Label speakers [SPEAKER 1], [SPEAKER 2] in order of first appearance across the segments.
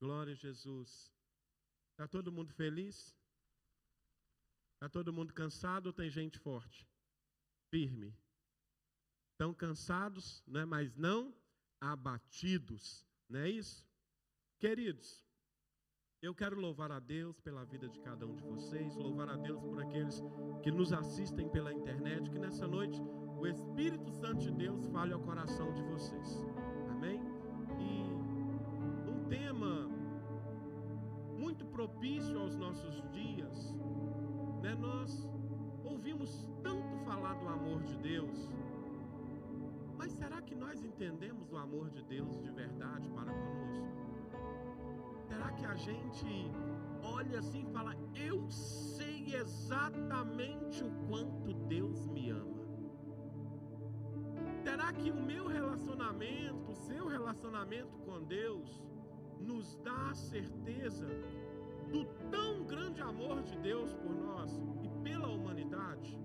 [SPEAKER 1] Glória a Jesus. Está todo mundo feliz? Está todo mundo cansado ou tem gente forte? Firme. Estão cansados, né? Mas não abatidos. Não é isso? Queridos, eu quero louvar a Deus pela vida de cada um de vocês, louvar a Deus por aqueles que nos assistem pela internet, que nessa noite o Espírito Santo de Deus fale ao coração de vocês. Amém? E um tema muito propício aos nossos dias, né? Nós ouvimos tanto falar do amor de Deus, mas será que nós entendemos o amor de Deus de verdade para conosco? Será que a gente olha assim e fala, eu sei exatamente o quanto Deus me ama? Será que o meu relacionamento, o seu relacionamento com Deus, nos dá a certeza do tão grande amor de Deus por nós e pela humanidade?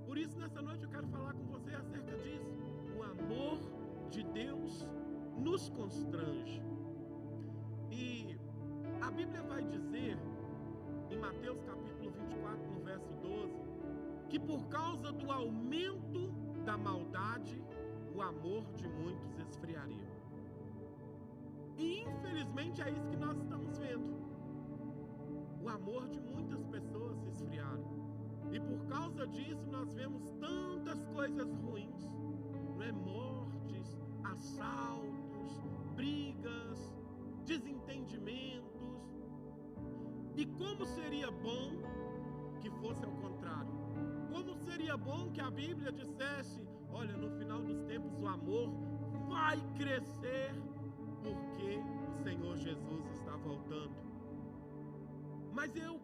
[SPEAKER 1] Por isso, nessa noite eu quero falar com você acerca disso. O amor de Deus nos constrange. E a Bíblia vai dizer, em Mateus capítulo 24, no verso 12, que por causa do aumento da maldade, o amor de muitos esfriaria. E infelizmente é isso que nós estamos vendo. O amor de muitas pessoas se esfriaram. E por causa disso nós vemos tantas coisas ruins, não é? Mortes, assaltos, brigas, desentendimentos. E como seria bom que fosse ao contrário? Como seria bom que a Bíblia dissesse, olha, no final dos tempos o amor vai crescer porque o Senhor Jesus está voltando. Mas eu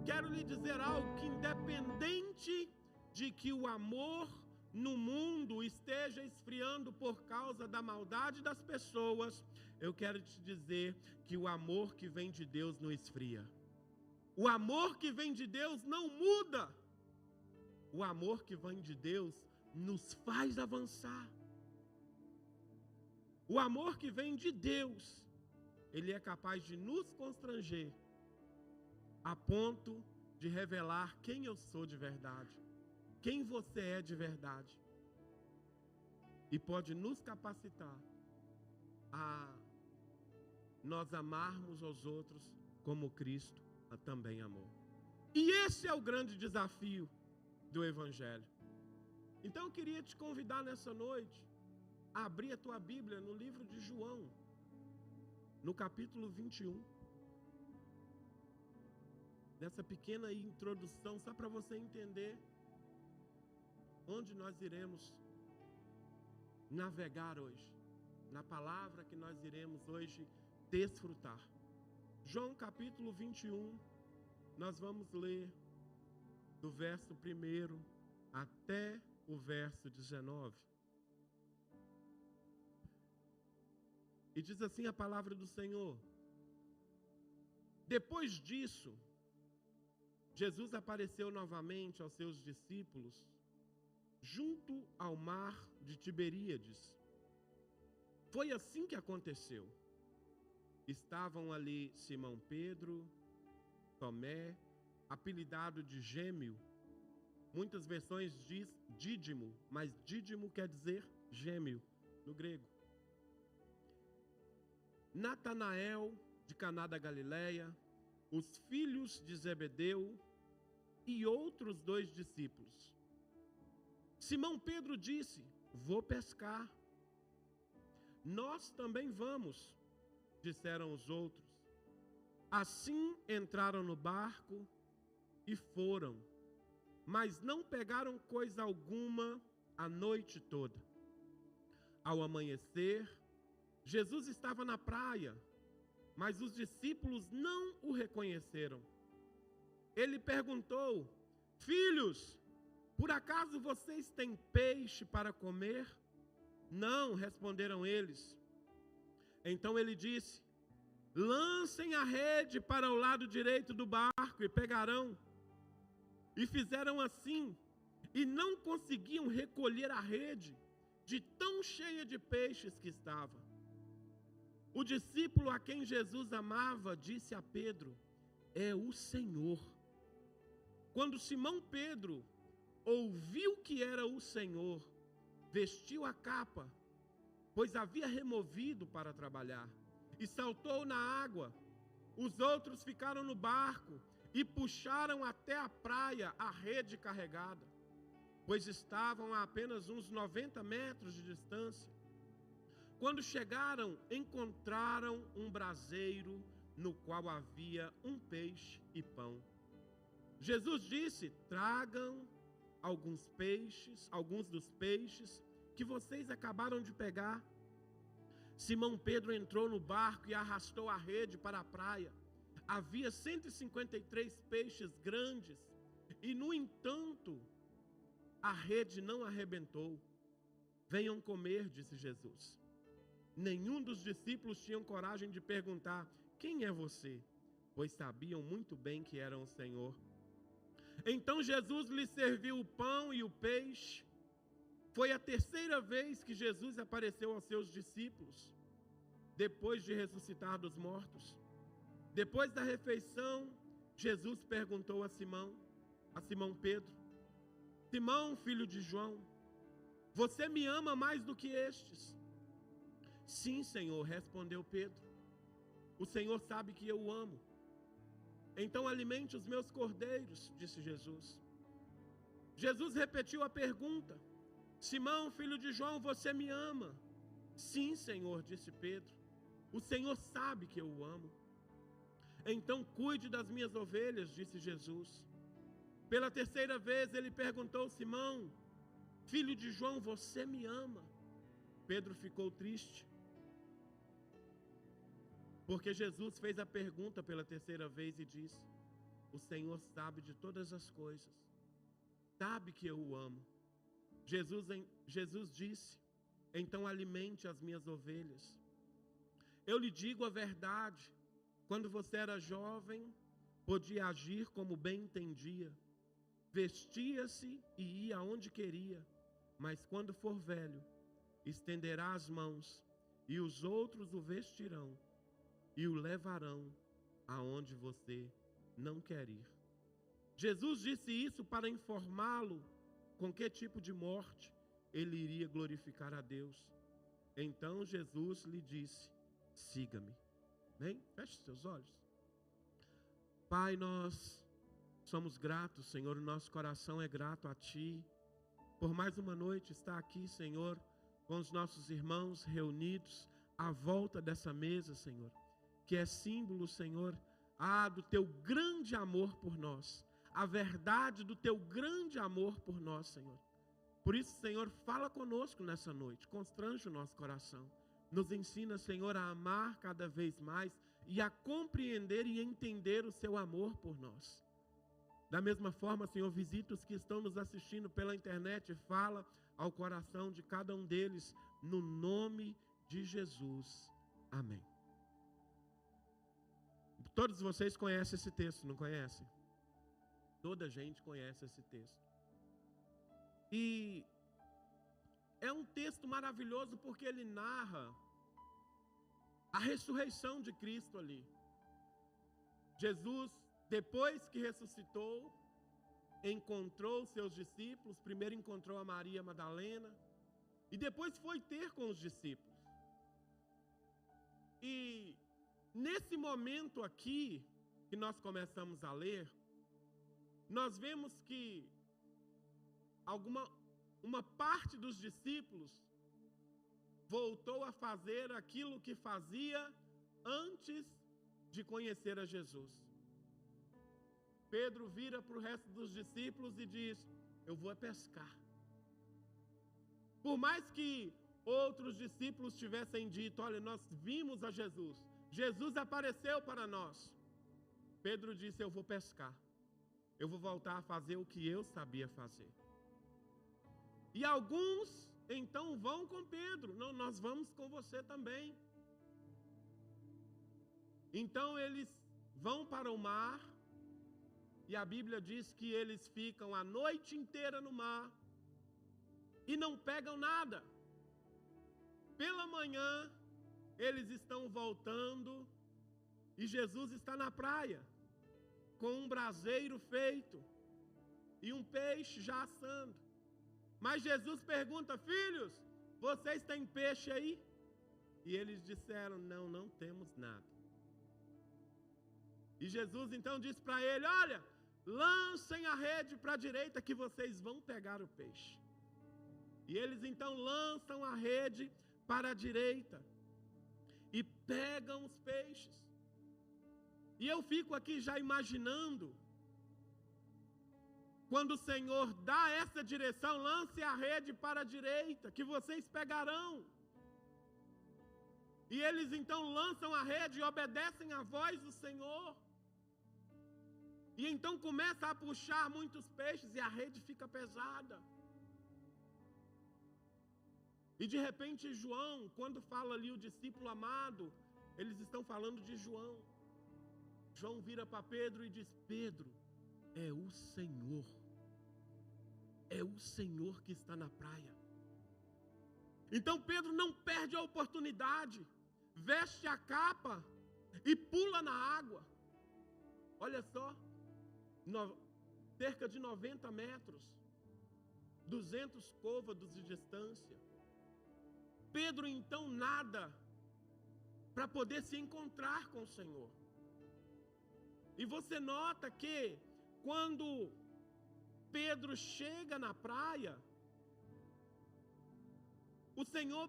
[SPEAKER 1] quero lhe dizer algo, que independente de que o amor no mundo esteja esfriando por causa da maldade das pessoas, eu quero te dizer que o amor que vem de Deus não esfria. O amor que vem de Deus não muda. O amor que vem de Deus nos faz avançar. O amor que vem de Deus, ele é capaz de nos constranger a ponto de revelar quem eu sou de verdade, quem você é de verdade. E pode nos capacitar a nós amarmos aos outros como Cristo também amou. E esse é o grande desafio do Evangelho. Então eu queria te convidar nessa noite a abrir a tua Bíblia no livro de João, no capítulo 21. Nessa pequena introdução, só para você entender onde nós iremos navegar hoje, na palavra que nós iremos hoje desfrutar. João capítulo 21, nós vamos ler do verso 1 até o verso 19. E diz assim a palavra do Senhor: depois disso, Jesus apareceu novamente aos seus discípulos junto ao mar de Tiberíades. Foi assim que aconteceu. Estavam ali Simão Pedro, Tomé, apelidado de Gêmeo. Muitas versões diz Dídimo, mas Dídimo quer dizer gêmeo no grego. Natanael, de Caná da Galileia, os filhos de Zebedeu e outros 2 discípulos. Simão Pedro disse: vou pescar. Nós também vamos, disseram os outros. Assim entraram no barco e foram, mas não pegaram coisa alguma a noite toda. Ao amanhecer, Jesus estava na praia, mas os discípulos não o reconheceram. Ele perguntou: filhos, por acaso vocês têm peixe para comer? Não, responderam eles. Então ele disse: lancem a rede para o lado direito do barco e pegarão. E fizeram assim, e não conseguiam recolher a rede, de tão cheia de peixes que estava. O discípulo a quem Jesus amava disse a Pedro: é o Senhor. Quando Simão Pedro ouviu que era o Senhor, vestiu a capa, pois havia removido para trabalhar, e saltou na água. Os outros ficaram no barco e puxaram até a praia a rede carregada, pois estavam a apenas uns 90 metros de distância. Quando chegaram, encontraram um braseiro no qual havia um peixe e pão. Jesus disse: tragam alguns dos peixes que vocês acabaram de pegar. Simão Pedro entrou no barco e arrastou a rede para a praia. Havia 153 peixes grandes e, no entanto, a rede não arrebentou. Venham comer, disse Jesus. Nenhum dos discípulos tinham coragem de perguntar: quem é você? Pois sabiam muito bem que era o Senhor. Então Jesus lhes serviu o pão e o peixe. Foi a terceira vez que Jesus apareceu aos seus discípulos, depois de ressuscitar dos mortos. Depois da refeição, Jesus perguntou a Simão Pedro: Simão, filho de João, você me ama mais do que estes? Sim, Senhor, respondeu Pedro. O Senhor sabe que eu o amo. Então alimente os meus cordeiros, disse Jesus. Jesus repetiu a pergunta: Simão, filho de João, você me ama? Sim, Senhor, disse Pedro. O Senhor sabe que eu o amo. Então cuide das minhas ovelhas, disse Jesus. Pela terceira vez ele perguntou: Simão, filho de João, você me ama? Pedro ficou triste, porque Jesus fez a pergunta pela terceira vez e disse: o Senhor sabe de todas as coisas, sabe que eu o amo. Jesus disse: então alimente as minhas ovelhas. Eu lhe digo a verdade, quando você era jovem, podia agir como bem entendia, vestia-se e ia aonde queria, mas quando for velho, estenderá as mãos e os outros o vestirão e o levarão aonde você não quer ir. Jesus disse isso para informá-lo com que tipo de morte ele iria glorificar a Deus. Então Jesus lhe disse: siga-me. Bem, feche seus olhos. Pai, nós somos gratos, Senhor, o nosso coração é grato a Ti, por mais uma noite estar aqui, Senhor, com os nossos irmãos reunidos à volta dessa mesa, Senhor, que é símbolo, Senhor, do Teu grande amor por nós, a verdade do Teu grande amor por nós, Senhor. Por isso, Senhor, fala conosco nessa noite, constrange o nosso coração, nos ensina, Senhor, a amar cada vez mais e a compreender e entender o Seu amor por nós. Da mesma forma, Senhor, visita os que estão nos assistindo pela internet, fala ao coração de cada um deles, no nome de Jesus. Amém. Todos vocês conhecem esse texto, não conhecem? Toda a gente conhece esse texto. E é um texto maravilhoso porque ele narra a ressurreição de Cristo ali. Jesus, depois que ressuscitou, encontrou seus discípulos. Primeiro encontrou a Maria Madalena e depois foi ter com os discípulos. E nesse momento aqui que nós começamos a ler, nós vemos que uma parte dos discípulos voltou a fazer aquilo que fazia antes de conhecer a Jesus. Pedro vira para o resto dos discípulos e diz: eu vou pescar. Por mais que outros discípulos tivessem dito: olha, nós vimos a Jesus, Jesus apareceu para nós, Pedro disse: eu vou pescar, eu vou voltar a fazer o que eu sabia fazer. E alguns então vão com Pedro: não, nós vamos com você também. Então eles vão para o mar, e a Bíblia diz que eles ficam a noite inteira no mar e não pegam nada. Pela manhã, eles estão voltando e Jesus está na praia, com um braseiro feito e um peixe já assando. Mas Jesus pergunta: filhos, vocês têm peixe aí? E eles disseram: não, não temos nada. E Jesus então disse para ele: olha, lancem a rede para a direita que vocês vão pegar o peixe. E eles então lançam a rede para a direita e pegam os peixes. E eu fico aqui já imaginando, quando o Senhor dá essa direção: lance a rede para a direita que vocês pegarão. E eles então lançam a rede e obedecem à voz do Senhor. E então começa a puxar muitos peixes e a rede fica pesada. E de repente João, quando fala ali o discípulo amado, eles estão falando de João. João vira para Pedro e diz: Pedro, é o Senhor. É o Senhor que está na praia. Então Pedro não perde a oportunidade, veste a capa e pula na água. Olha só, cerca de 90 metros, 200 côvados de distância. Pedro então nada para poder se encontrar com o Senhor. E você nota que quando Pedro chega na praia, o Senhor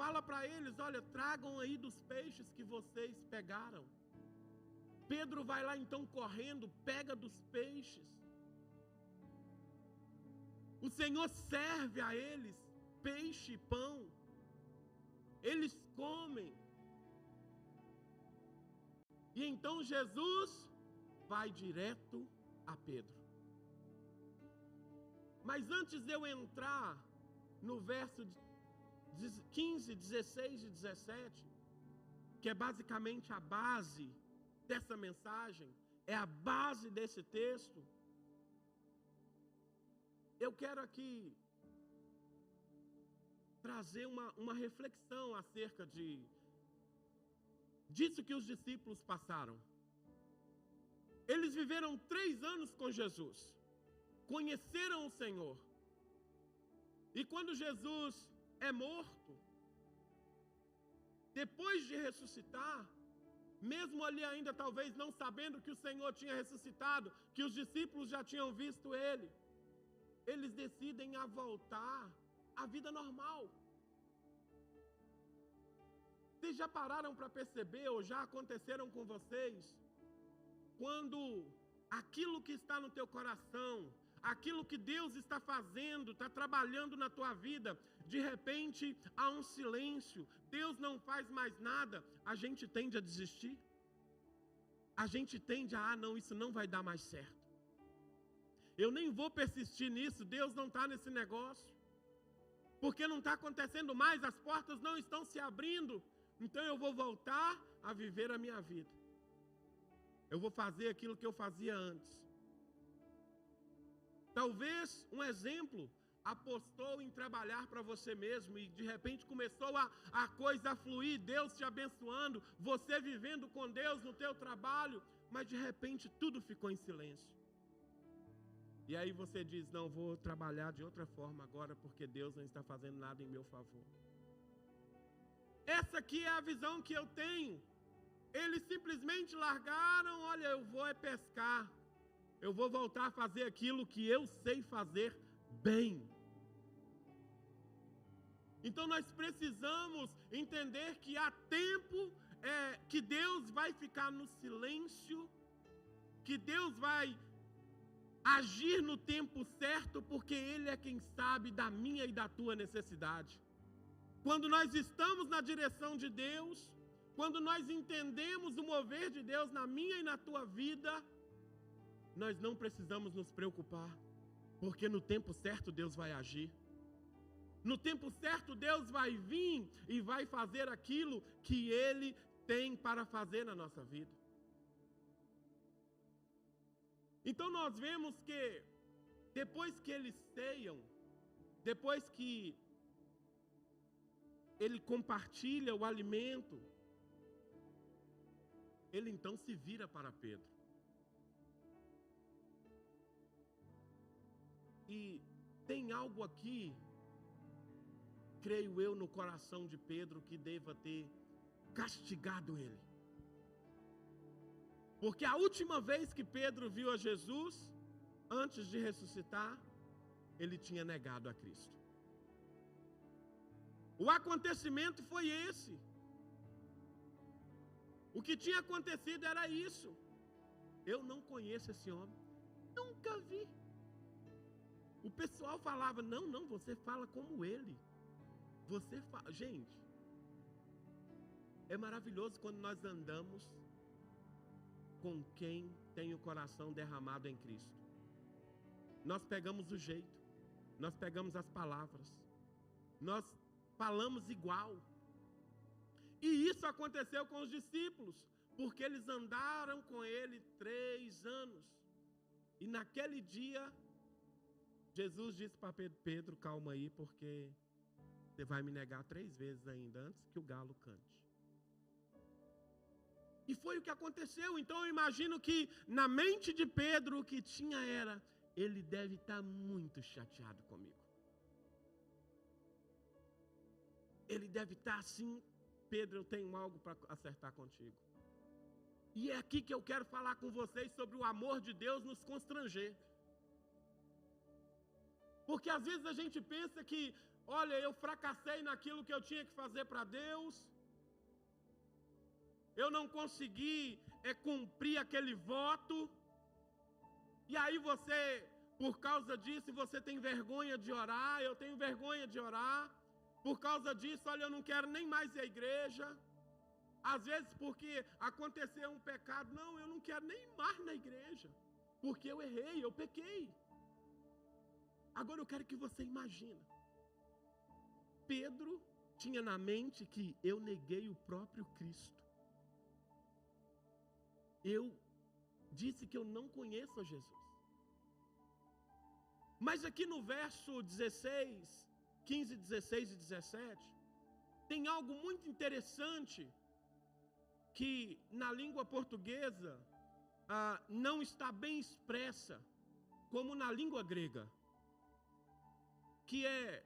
[SPEAKER 1] fala para eles: olha, tragam aí dos peixes que vocês pegaram. Pedro vai lá então correndo, pega dos peixes. O Senhor serve a eles peixe e pão. Eles comem. E então Jesus vai direto a Pedro. Mas antes de eu entrar no verso 15, 16 e 17, que é basicamente a base dessa mensagem, é a base desse texto, eu quero aqui trazer uma reflexão acerca disso que os discípulos passaram. Eles viveram 3 anos com Jesus, conheceram o Senhor, e quando Jesus é morto, depois de ressuscitar, mesmo ali ainda talvez não sabendo que o Senhor tinha ressuscitado, que os discípulos já tinham visto ele, eles decidem a voltar à vida normal. Vocês já pararam para perceber, ou já aconteceram com vocês, quando aquilo que está no teu coração, aquilo que Deus está fazendo, está trabalhando na tua vida, de repente há um silêncio, Deus não faz mais nada, a gente tende a desistir, a gente tende a, não, isso não vai dar mais certo, eu nem vou persistir nisso, Deus não está nesse negócio, porque não está acontecendo mais, as portas não estão se abrindo, então eu vou voltar a viver a minha vida, eu vou fazer aquilo que eu fazia antes. Talvez um exemplo, apostou em trabalhar para você mesmo e de repente começou a coisa a fluir, Deus te abençoando, você vivendo com Deus no teu trabalho, mas de repente tudo ficou em silêncio. E aí você diz: não, vou trabalhar de outra forma agora porque Deus não está fazendo nada em meu favor. Essa aqui é a visão que eu tenho. Eles simplesmente largaram: olha, eu vou pescar. Eu vou voltar a fazer aquilo que eu sei fazer bem. Então nós precisamos entender que há tempo que Deus vai ficar no silêncio, que Deus vai agir no tempo certo, porque Ele é quem sabe da minha e da tua necessidade. Quando nós estamos na direção de Deus, quando nós entendemos o mover de Deus na minha e na tua vida, nós não precisamos nos preocupar, porque no tempo certo Deus vai agir. No tempo certo Deus vai vir e vai fazer aquilo que Ele tem para fazer na nossa vida. Então nós vemos que depois que eles ceiam, depois que ele compartilha o alimento, ele então se vira para Pedro. E tem algo aqui, creio eu, no coração de Pedro que deva ter castigado ele. Porque a última vez que Pedro viu a Jesus, antes de ressuscitar, ele tinha negado a Cristo. O acontecimento foi esse. O que tinha acontecido era isso. Eu não conheço esse homem, nunca vi. O pessoal falava, não, você fala como ele. Você fala. Gente, é maravilhoso quando nós andamos com quem tem o coração derramado em Cristo. Nós pegamos o jeito, nós pegamos as palavras, nós falamos igual. E isso aconteceu com os discípulos, porque eles andaram com ele 3 anos. E naquele dia, Jesus disse para Pedro, calma aí, porque você vai me negar 3 vezes ainda, antes que o galo cante. E foi o que aconteceu. Então eu imagino que na mente de Pedro o que tinha era, ele deve estar muito chateado comigo. Ele deve estar assim, Pedro, eu tenho algo para acertar contigo. E é aqui que eu quero falar com vocês sobre o amor de Deus nos constranger. Porque às vezes a gente pensa que, olha, eu fracassei naquilo que eu tinha que fazer para Deus. Eu não consegui cumprir aquele voto. E aí você, por causa disso, você tem vergonha de orar. Eu tenho vergonha de orar. Por causa disso, olha, eu não quero nem mais ir à igreja. Às vezes porque aconteceu um pecado. Não, eu não quero nem mais na igreja. Porque eu errei, eu pequei. Agora eu quero que você imagine. Pedro tinha na mente que eu neguei o próprio Cristo. Eu disse que eu não conheço a Jesus. Mas aqui no verso 16, 15, 16 e 17, tem algo muito interessante que na língua portuguesa não está bem expressa, como na língua grega. Que é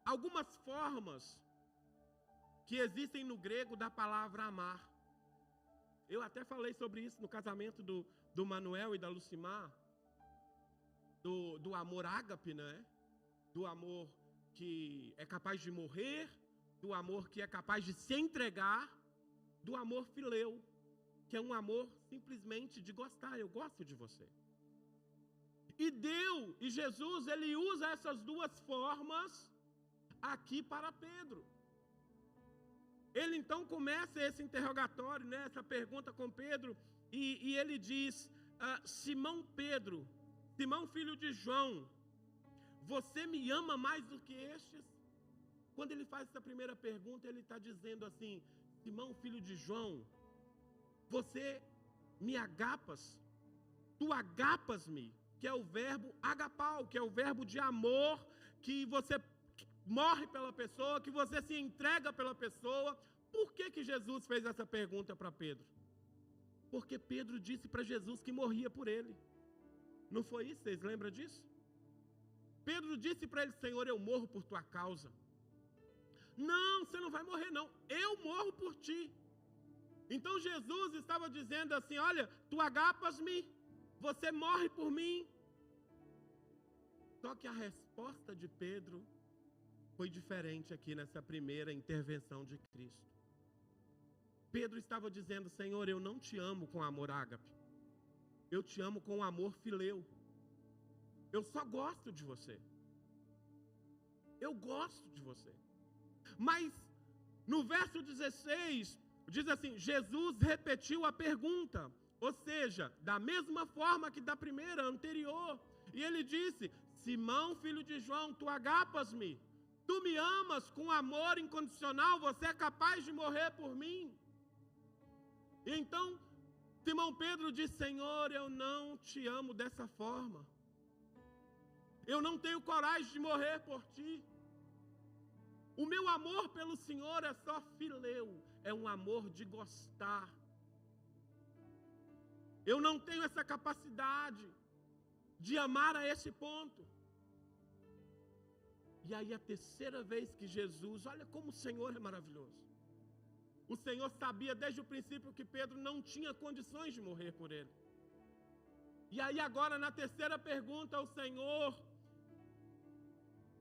[SPEAKER 1] algumas formas que existem no grego da palavra amar. Eu até falei sobre isso no casamento do Manuel e da Lucimar, do amor ágape, né? Do amor que é capaz de morrer, do amor que é capaz de se entregar, do amor fileu, que é um amor simplesmente de gostar, eu gosto de você. E Deus, e Jesus, ele usa essas duas formas aqui para Pedro. Ele então começa esse interrogatório, né, essa pergunta com Pedro, e ele diz, Simão Pedro, Simão filho de João, você me ama mais do que estes? Quando ele faz essa primeira pergunta, ele está dizendo assim, Simão filho de João, você me agapas? Tu agapas-me? Que é o verbo agapau, que é o verbo de amor, que você morre pela pessoa, que você se entrega pela pessoa. Por que Jesus fez essa pergunta para Pedro? Porque Pedro disse para Jesus que morria por ele. Não foi isso? Vocês lembram disso? Pedro disse para ele, Senhor, eu morro por tua causa. Não, você não vai morrer não, eu morro por ti. Então Jesus estava dizendo assim, olha, tu agapas-me, você morre por mim. Só que a resposta de Pedro foi diferente aqui nessa primeira intervenção de Cristo. Pedro estava dizendo, Senhor, eu não te amo com amor ágape. Eu te amo com amor fileu. Eu só gosto de você. Eu gosto de você. Mas no verso 16, diz assim, Jesus repetiu a pergunta. Ou seja, da mesma forma que da primeira, anterior. E ele disse, Simão, filho de João, tu agapas-me? Tu me amas com amor incondicional? Você é capaz de morrer por mim? E então, Simão Pedro disse, Senhor, eu não te amo dessa forma. Eu não tenho coragem de morrer por ti. O meu amor pelo Senhor é só fileu, é um amor de gostar. Eu não tenho essa capacidade de amar a esse ponto. E aí a terceira vez que Jesus, olha como o Senhor é maravilhoso. O Senhor sabia desde o princípio que Pedro não tinha condições de morrer por ele. E aí agora na terceira pergunta o Senhor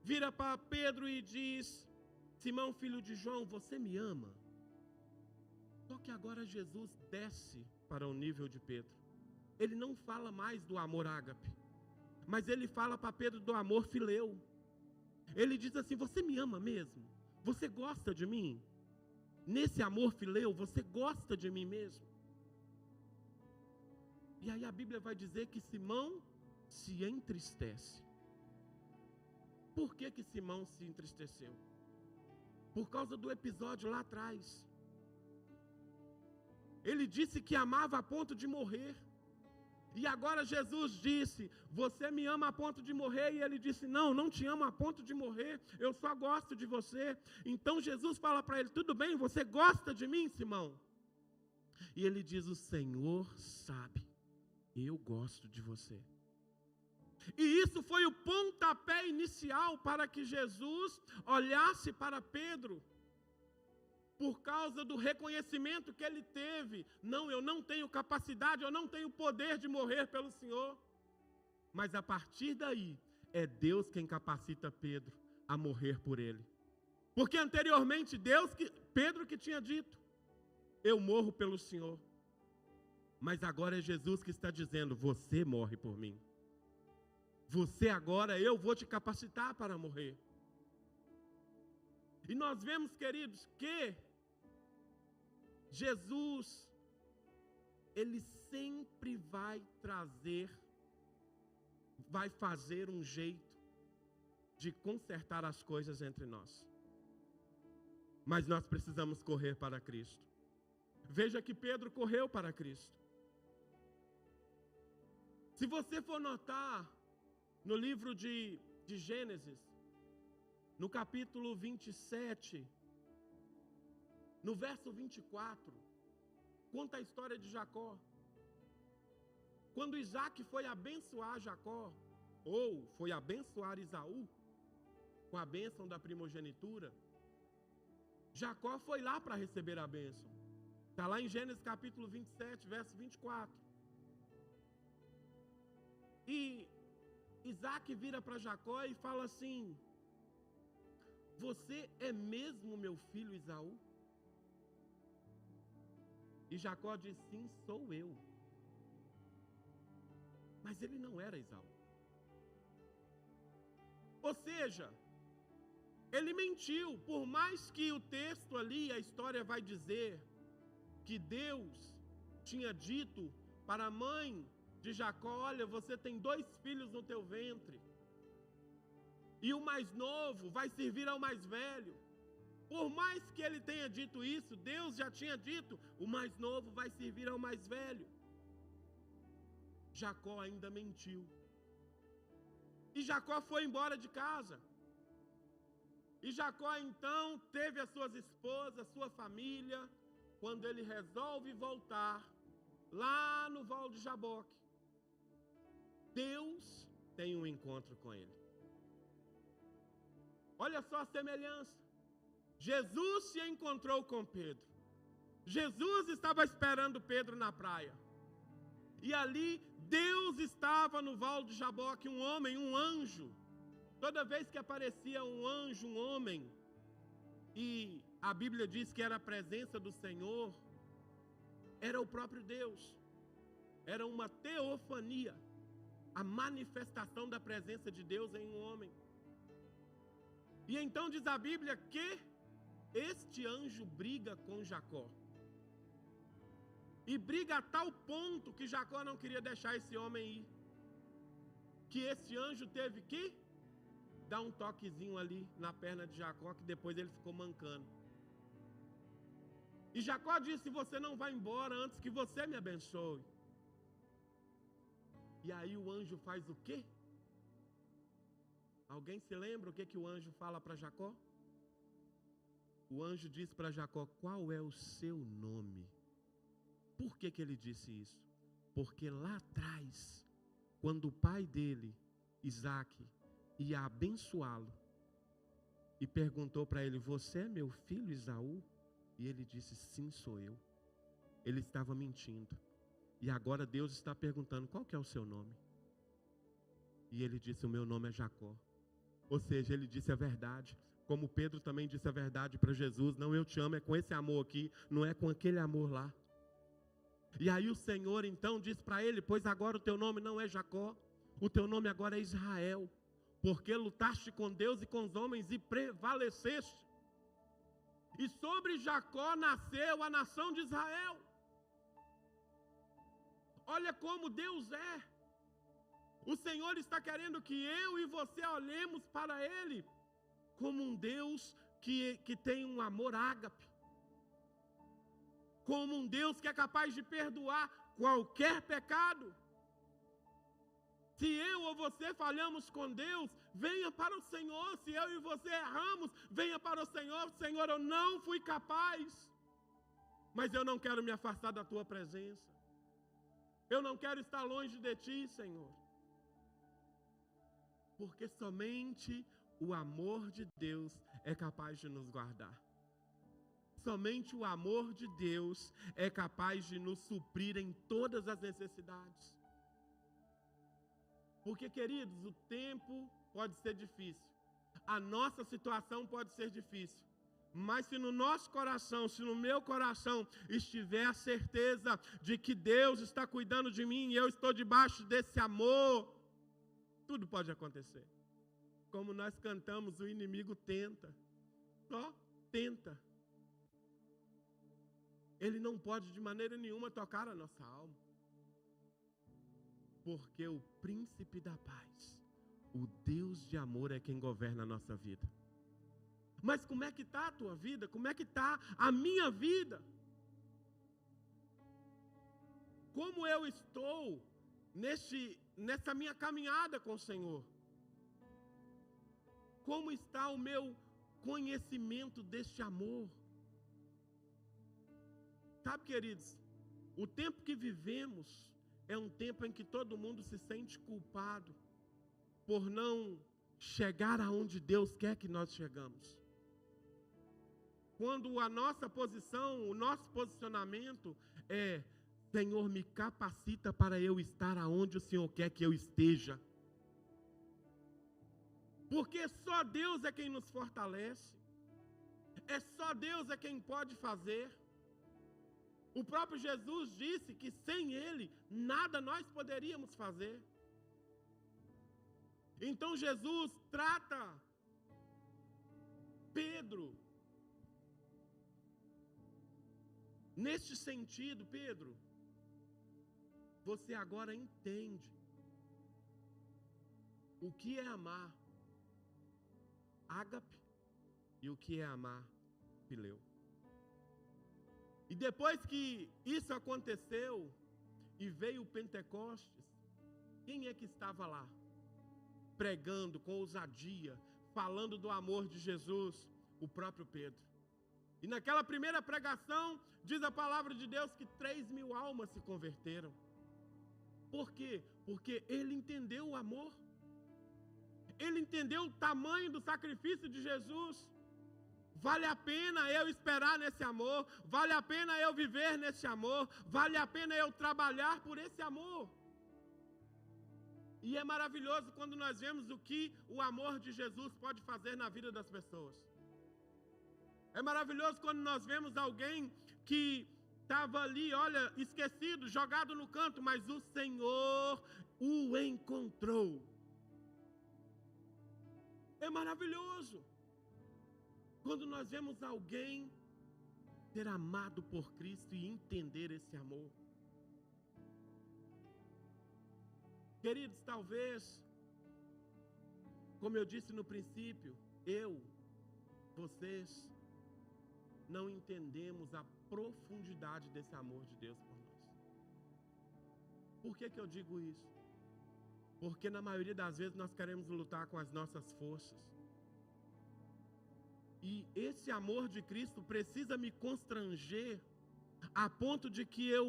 [SPEAKER 1] vira para Pedro e diz: Simão, filho de João, você me ama? Só que agora Jesus desce para o nível de Pedro. Ele não fala mais do amor ágape, mas ele fala para Pedro do amor fileu. Ele diz assim: você me ama mesmo? Você gosta de mim? Nesse amor fileu, você gosta de mim mesmo? E aí a Bíblia vai dizer que Simão se entristece. Por que Simão se entristeceu? Por causa do episódio lá atrás. Ele disse que amava a ponto de morrer. E agora Jesus disse: você me ama a ponto de morrer? E ele disse: não te amo a ponto de morrer, eu só gosto de você. Então Jesus fala para ele: tudo bem, você gosta de mim, Simão? E ele diz: o Senhor sabe, eu gosto de você. E isso foi o pontapé inicial para que Jesus olhasse para Pedro. Por causa do reconhecimento que ele teve. Não, eu não tenho capacidade, eu não tenho poder de morrer pelo Senhor. Mas a partir daí, é Deus quem capacita Pedro a morrer por ele. Porque anteriormente, Pedro que tinha dito: eu morro pelo Senhor. Mas agora é Jesus que está dizendo: você morre por mim. Você agora, eu vou te capacitar para morrer. E nós vemos, queridos, que Jesus, Ele sempre vai fazer um jeito de consertar as coisas entre nós. Mas nós precisamos correr para Cristo. Veja que Pedro correu para Cristo. Se você for notar, no livro de Gênesis, no capítulo 27, no verso 24, conta a história de Jacó. Quando Isaac foi abençoar Jacó, ou foi abençoar Esaú, com a bênção da primogenitura, Jacó foi lá para receber a bênção. Está lá em Gênesis capítulo 27, verso 24. E Isaac vira para Jacó e fala assim: você é mesmo meu filho Esaú? E Jacó diz: sim, sou eu. Mas ele não era Esaú. Ou seja, ele mentiu. Por mais que o texto ali, a história vai dizer que Deus tinha dito para a mãe de Jacó: olha, você tem 2 filhos no teu ventre, e o mais novo vai servir ao mais velho. Por mais que ele tenha dito isso, Deus já tinha dito: o mais novo vai servir ao mais velho. Jacó ainda mentiu. E Jacó foi embora de casa. E Jacó então teve as suas esposas, sua família. Quando ele resolve voltar lá no Val de Jaboque, Deus tem um encontro com ele. Olha só a semelhança. Jesus se encontrou com Pedro. Jesus estava esperando Pedro na praia. E ali Deus estava no Val de Jaboque, um homem, um anjo. Toda vez que aparecia um anjo, um homem, e a Bíblia diz que era a presença do Senhor, era o próprio Deus. Era uma teofania, a manifestação da presença de Deus em um homem. E então diz a Bíblia que este anjo briga com Jacó. E briga a tal ponto que Jacó não queria deixar esse homem ir. Que esse anjo teve que dar um toquezinho ali na perna de Jacó, que depois ele ficou mancando. E Jacó disse: você não vai embora antes que você me abençoe. E aí o anjo faz o quê? Alguém se lembra o que o anjo fala para Jacó? o anjo disse para Jacó: qual é o seu nome? Por que ele disse isso? Porque lá atrás, quando o pai dele, Isaque, ia abençoá-lo, e perguntou para ele: você é meu filho Esaú? E ele disse: sim, sou eu. Ele estava mentindo. E agora Deus está perguntando: qual que é o seu nome? E ele disse: o meu nome é Jacó. Ou seja, ele disse a verdade. Como Pedro também disse a verdade para Jesus: não, eu te amo, é com esse amor aqui, não é com aquele amor lá. E aí o Senhor então disse para ele: pois agora o teu nome não é Jacó, o teu nome agora é Israel, porque lutaste com Deus e com os homens e prevaleceste. E sobre Jacó nasceu a nação de Israel. Olha como Deus é. O Senhor está querendo que eu e você olhemos para Ele como um Deus que tem um amor ágape, como um Deus que é capaz de perdoar qualquer pecado. Se eu ou você falhamos com Deus, venha para o Senhor. Se eu e você erramos, venha para o Senhor. Senhor, eu não fui capaz, mas eu não quero me afastar da Tua presença. Eu não quero estar longe de Ti, Senhor. Porque somente o amor de Deus é capaz de nos guardar. Somente o amor de Deus é capaz de nos suprir em todas as necessidades. Porque, queridos, o tempo pode ser difícil. A nossa situação pode ser difícil. Mas se no nosso coração, se no meu coração estiver a certeza de que Deus está cuidando de mim e eu estou debaixo desse amor, tudo pode acontecer. Como nós cantamos, o inimigo tenta. Só tenta. Ele não pode de maneira nenhuma tocar a nossa alma. Porque o príncipe da paz, o Deus de amor é quem governa a nossa vida. Mas como é que está a tua vida? Como é que está a minha vida? Como eu estou nessa minha caminhada com o Senhor? Como está o meu conhecimento deste amor? Sabe, queridos, o tempo que vivemos é um tempo em que todo mundo se sente culpado por não chegar aonde Deus quer que nós chegamos. Quando a nossa posição, o nosso posicionamento é: Senhor, me capacita para eu estar aonde o Senhor quer que eu esteja. Porque só Deus é quem nos fortalece. É só Deus é quem pode fazer. O próprio Jesus disse que sem Ele, nada nós poderíamos fazer. Então Jesus trata Pedro neste sentido: Pedro, você agora entende o que é amar ágape e o que é amar fileu. E depois que isso aconteceu e veio o Pentecostes, quem é que estava lá? Pregando com ousadia, falando do amor de Jesus? O próprio Pedro. E naquela primeira pregação, diz a palavra de Deus que 3.000 almas se converteram. Por quê? Porque ele entendeu o amor. Ele entendeu o tamanho do sacrifício de Jesus. Vale a pena eu esperar nesse amor, vale a pena eu viver nesse amor, vale a pena eu trabalhar por esse amor. E é maravilhoso quando nós vemos o que o amor de Jesus pode fazer na vida das pessoas. É maravilhoso quando nós vemos alguém que estava ali, olha, esquecido, jogado no canto, mas o Senhor o encontrou. É maravilhoso quando nós vemos alguém ser amado por Cristo e entender esse amor. Queridos, talvez, como eu disse no princípio, vocês, não entendemos a profundidade desse amor de Deus por nós. Por que eu digo isso? Porque na maioria das vezes nós queremos lutar com as nossas forças. E esse amor de Cristo precisa me constranger a ponto de que eu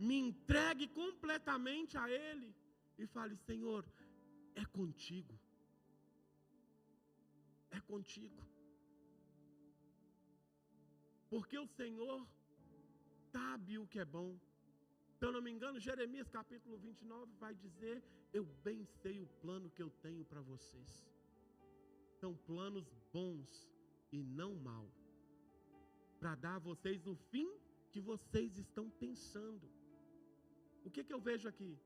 [SPEAKER 1] me entregue completamente a Ele e fale: Senhor, é contigo. É contigo. Porque o Senhor sabe o que é bom. Se eu não me engano, Jeremias capítulo 29 vai dizer: eu bem sei o plano que eu tenho para vocês. São planos bons e não mau, para dar a vocês o fim que vocês estão pensando. O que eu vejo aqui?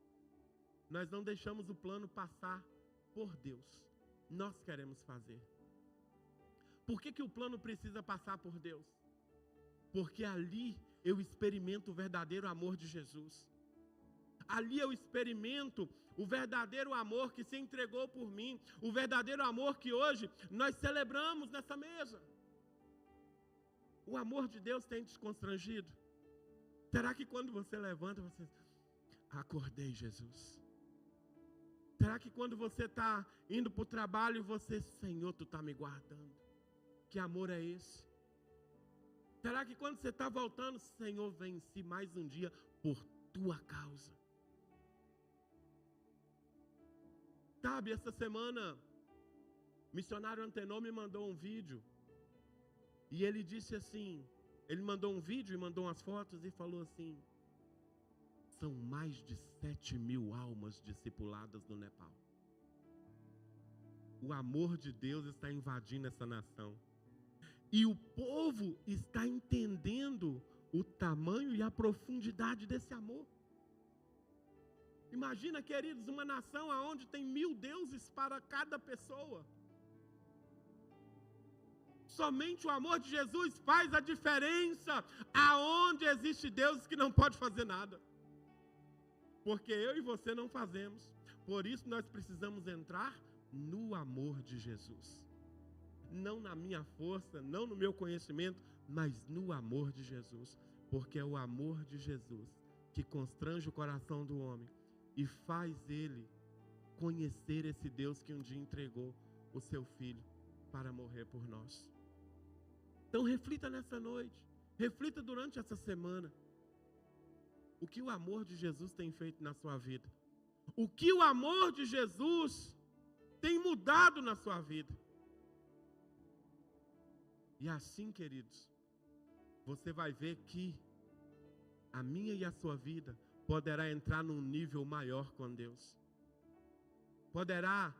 [SPEAKER 1] Nós não deixamos o plano passar por Deus. Nós queremos fazer. Por que o plano precisa passar por Deus? Porque ali eu experimento o verdadeiro amor de Jesus. Ali eu experimento o verdadeiro amor que se entregou por mim, o verdadeiro amor que hoje nós celebramos nessa mesa. O amor de Deus tem te constrangido? Será que quando você levanta, você... Acordei, Jesus. Será que quando você está indo para o trabalho, você... Senhor, Tu está me guardando. Que amor é esse? Será que quando você está voltando, Senhor, venci mais um dia por Tua causa? Sabe, essa semana, o missionário Antenor me mandou um vídeo. E ele disse assim, ele mandou um vídeo e mandou umas fotos e falou assim: são mais de 7.000 almas discipuladas no Nepal. O amor de Deus está invadindo essa nação. E o povo está entendendo o tamanho e a profundidade desse amor. Imagina, queridos, uma nação onde tem 1.000 deuses para cada pessoa. Somente o amor de Jesus faz a diferença aonde existe deuses que não pode fazer nada. Porque eu e você não fazemos. Por isso nós precisamos entrar no amor de Jesus. Não na minha força, não no meu conhecimento, mas no amor de Jesus. Porque é o amor de Jesus que constrange o coração do homem e faz ele conhecer esse Deus que um dia entregou o seu Filho para morrer por nós. Então reflita nessa noite, reflita durante essa semana. O que o amor de Jesus tem feito na sua vida? O que o amor de Jesus tem mudado na sua vida? E assim, queridos, você vai ver que a minha e a sua vida poderá entrar num nível maior com Deus. Poderá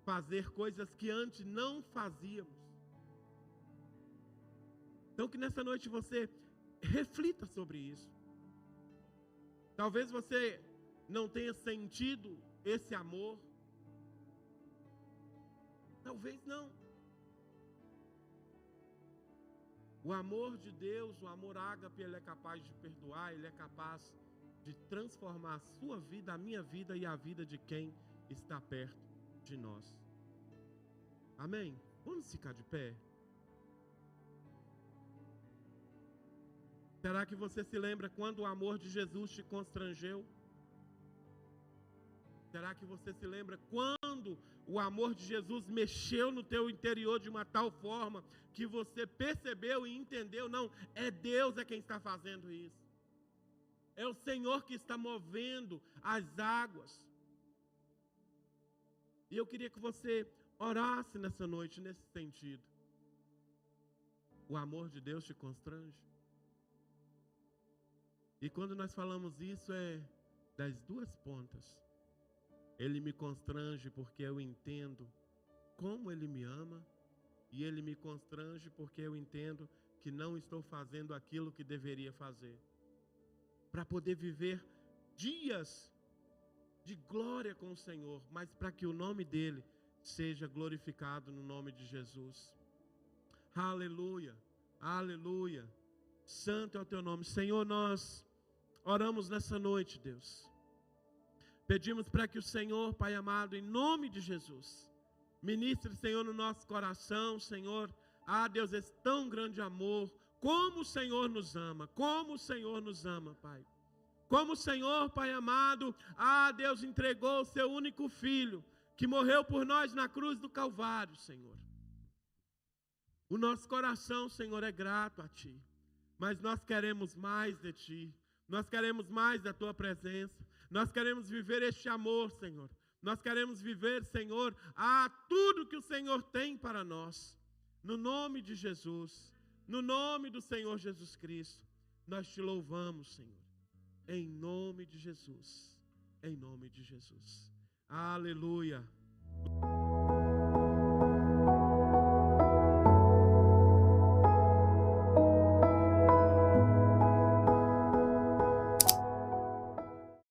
[SPEAKER 1] fazer coisas que antes não fazíamos. Então que nessa noite você reflita sobre isso. Talvez você não tenha sentido esse amor. Talvez não. O amor de Deus, o amor ágape, ele é capaz de perdoar, ele é capaz de transformar a sua vida, a minha vida e a vida de quem está perto de nós. Amém? Vamos ficar de pé? Será que você se lembra quando o amor de Jesus te constrangeu? Será que você se lembra quando o amor de Jesus mexeu no teu interior de uma tal forma que você percebeu e entendeu? Não, é Deus quem está fazendo isso. É o Senhor que está movendo as águas. E eu queria que você orasse nessa noite nesse sentido. O amor de Deus te constrange? E quando nós falamos isso é das duas pontas. Ele me constrange porque eu entendo como Ele me ama, e Ele me constrange porque eu entendo que não estou fazendo aquilo que deveria fazer. Para poder viver dias de glória com o Senhor, mas para que o nome dEle seja glorificado no nome de Jesus. Aleluia, aleluia. Santo é o Teu nome. Senhor, nós oramos nessa noite, Deus. Pedimos para que o Senhor, Pai amado, em nome de Jesus, ministre, Senhor, no nosso coração, Senhor. Ah, Deus, esse tão grande amor, como o Senhor nos ama, como o Senhor nos ama, Pai. Como o Senhor, Pai amado, ah, Deus, entregou o seu único Filho, que morreu por nós na cruz do Calvário, Senhor. O nosso coração, Senhor, é grato a Ti. Mas nós queremos mais de Ti. Nós queremos mais da Tua presença. Nós queremos viver este amor, Senhor. Nós queremos viver, Senhor, tudo que o Senhor tem para nós. No nome de Jesus. No nome do Senhor Jesus Cristo. Nós Te louvamos, Senhor. Em nome de Jesus. Em nome de Jesus. Aleluia.